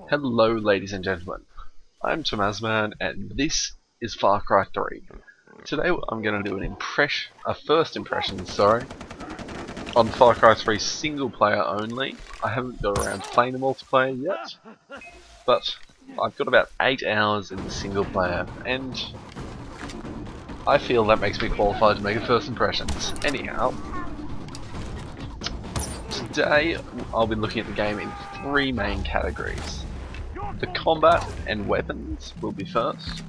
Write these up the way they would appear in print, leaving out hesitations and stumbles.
Hello ladies and gentlemen, I'm Tomazman and this is Far Cry 3. Today I'm going to do a first impression, on Far Cry 3 single player only. I haven't got around to playing the multiplayer yet, but I've got about 8 hours in the single player and I feel that makes me qualified to make a first impressions. Anyhow, today I'll be looking at the game in 3 main categories. The combat and weapons will be first.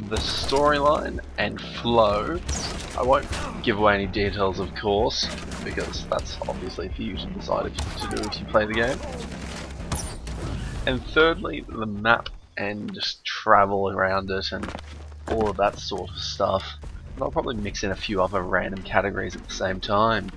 The storyline and flow. I won't give away any details, of course, because that's obviously for you to decide to do if you play the game. And thirdly, the map and just travel around it and all of that sort of stuff. And I'll probably mix in a few other random categories at the same time.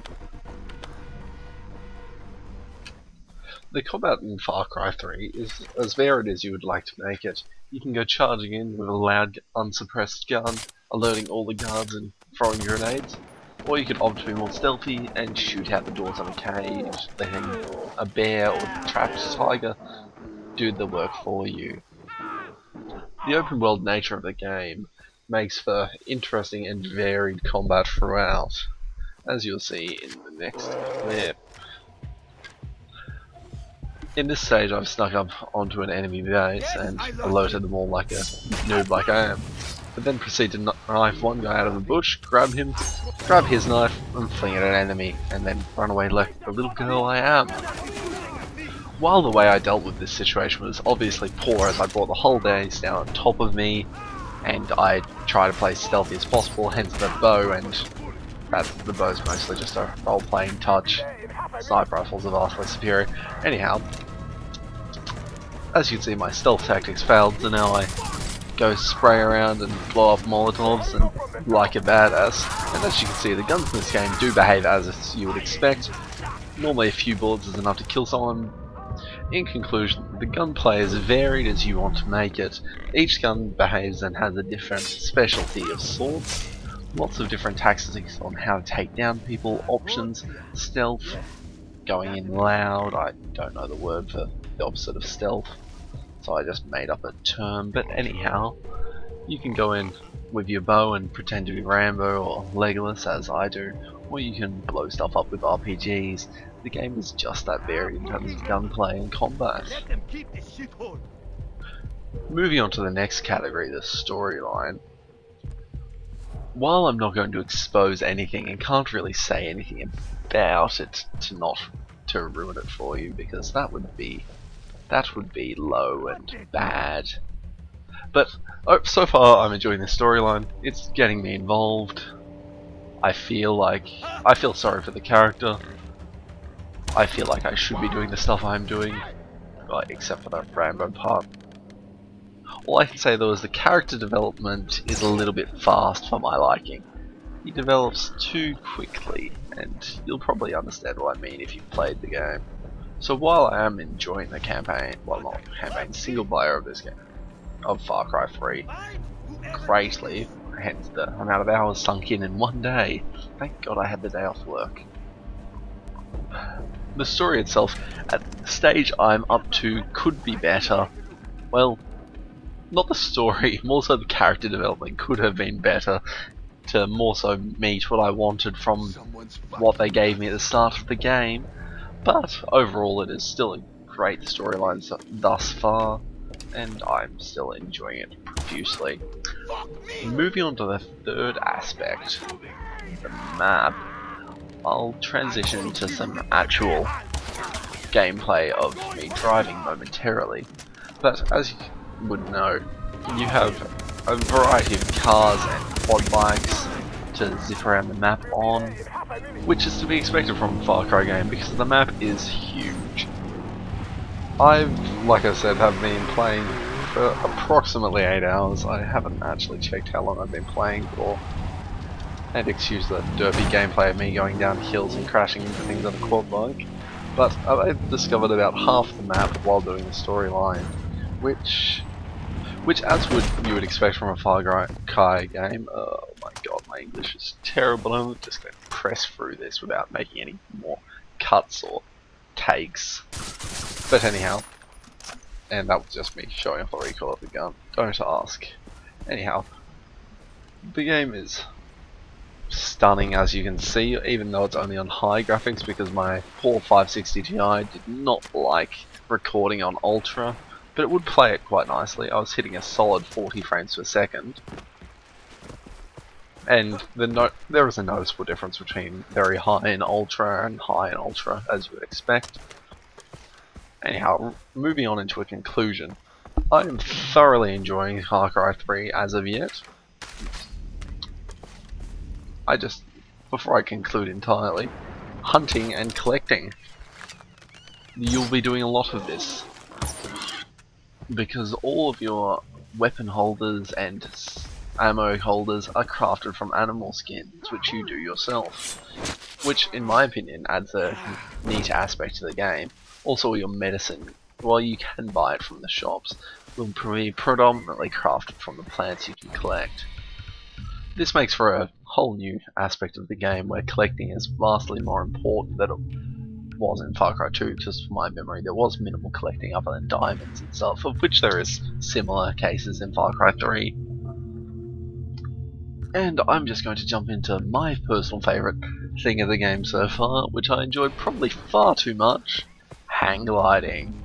The combat in Far Cry 3 is as varied as you would like to make it. You can go charging in with a loud, unsuppressed gun, alerting all the guards and throwing grenades, or you could opt to be more stealthy and shoot out the doors of a cage, letting a bear or trapped tiger do the work for you. The open world nature of the game makes for interesting and varied combat throughout, as you'll see in the next clip. In this stage I've snuck up onto an enemy base and alerted them all like a noob like I am, but then proceed to knife one guy out of the bush, grab his knife and fling it at an enemy, and then run away like the little girl I am. While the way I dealt with this situation was obviously poor, as I brought the whole base down on top of me and I try to play stealthy as possible, hence the bow, and the bow's mostly just a role-playing touch. Sniper rifles are vastly superior. Anyhow, as you can see, my stealth tactics failed, so now I go spray around and blow up Molotovs and like a badass. And as you can see, the guns in this game do behave as you would expect. Normally a few bullets is enough to kill someone. In conclusion, the gunplay is varied as you want to make it. Each gun behaves and has a different specialty of sorts. Lots of different tactics on how to take down people, options, stealth, going in loud. I don't know the word for the opposite of stealth, so I just made up a term. But anyhow, you can go in with your bow and pretend to be Rambo or Legolas, as I do, or you can blow stuff up with RPGs. The game is just that varied in terms of gunplay and combat. Moving on to the next category, the storyline. While I'm not going to expose anything and can't really say anything about it to ruin it for you, because that would be low and bad. But so far I'm enjoying the storyline. It's getting me involved. I feel sorry for the character. I feel like I should be doing the stuff I'm doing, except for that Rambo part. All I can say though is the character development is a little bit fast for my liking. He develops too quickly, and you'll probably understand what I mean if you've played the game. So while I am enjoying the campaign, well, not campaign, single player of this game, of Far Cry 3, greatly, hence the amount of hours sunk in one day. Thank God I had the day off work. The story itself, at the stage I'm up to, could be better. Well, not the story, more so the character development could have been better to more so meet what I wanted from what they gave me at the start of the game. But overall it is still a great storyline thus far, and I'm still enjoying it profusely. Moving on to the third aspect, the map, I'll transition to some actual gameplay of me driving momentarily. But as you would know, you have a variety of cars and quad bikes to zip around the map on, which is to be expected from a Far Cry game because the map is huge. Like I said, have been playing for approximately 8 hours. I haven't actually checked how long I've been playing for, and excuse the derpy gameplay of me going down hills and crashing into things on a quad bike, but I've discovered about half the map while doing the storyline, which as you would expect from a Far Cry game. Oh my god, my English is terrible. I'm just going to press through this without making any more cuts or takes. But anyhow, And that was just me showing off the recoil of the gun. Don't ask. Anyhow, the game is stunning, as you can see, even though it's only on high graphics, because my poor 560 Ti did not like recording on ultra, but it would play it quite nicely. I was hitting a solid 40 frames per second, and there is a noticeable difference between very high in ultra and high in ultra, as you would expect. Anyhow, moving on into a conclusion, I am thoroughly enjoying FarCry 3 as of yet. Before I conclude entirely, hunting and collecting. You'll be doing a lot of this, because all of your weapon holders and ammo holders are crafted from animal skins, which you do yourself, which in my opinion adds a neat aspect to the game. Also, your medicine, while you can buy it from the shops, will be predominantly crafted from the plants you can collect. This makes for a whole new aspect of the game where collecting is vastly more important than it was in Far Cry 2, because from my memory there was minimal collecting other than diamonds and stuff, of which there is similar cases in Far Cry 3. And I'm just going to jump into my personal favourite thing of the game so far, which I enjoyed probably far too much: hang gliding.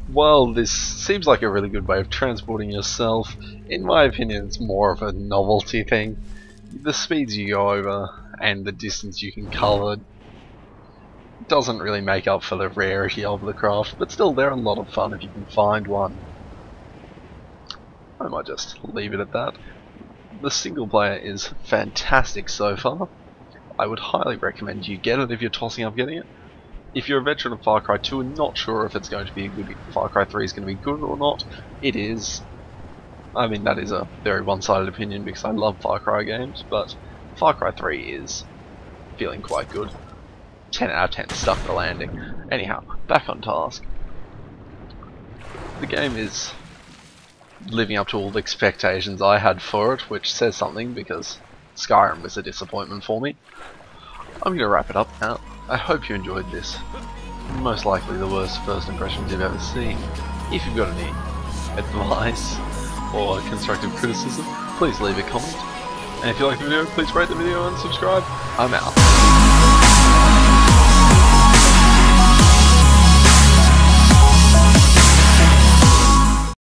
While this seems like a really good way of transporting yourself, in my opinion it's more of a novelty thing. The speeds you go over and the distance you can cover doesn't really make up for the rarity of the craft, but still they're a lot of fun if you can find one. I might just leave it at that. The single player is fantastic so far. I would highly recommend you get it if you're tossing up getting it. If you're a veteran of Far Cry 2 and not sure if it's going to be a good, Far Cry 3 is going to be good or not, it is. I mean, that is a very one-sided opinion because I love Far Cry games, but Far Cry 3 is feeling quite good. 10 out of 10 stuck the landing. Anyhow, back on task. The game is living up to all the expectations I had for it, which says something because Skyrim was a disappointment for me. I'm going to wrap it up now. I hope you enjoyed this. Most likely the worst first impressions you've ever seen. If you've got any advice or constructive criticism, please leave a comment. And if you like the video, please rate the video and subscribe. I'm out.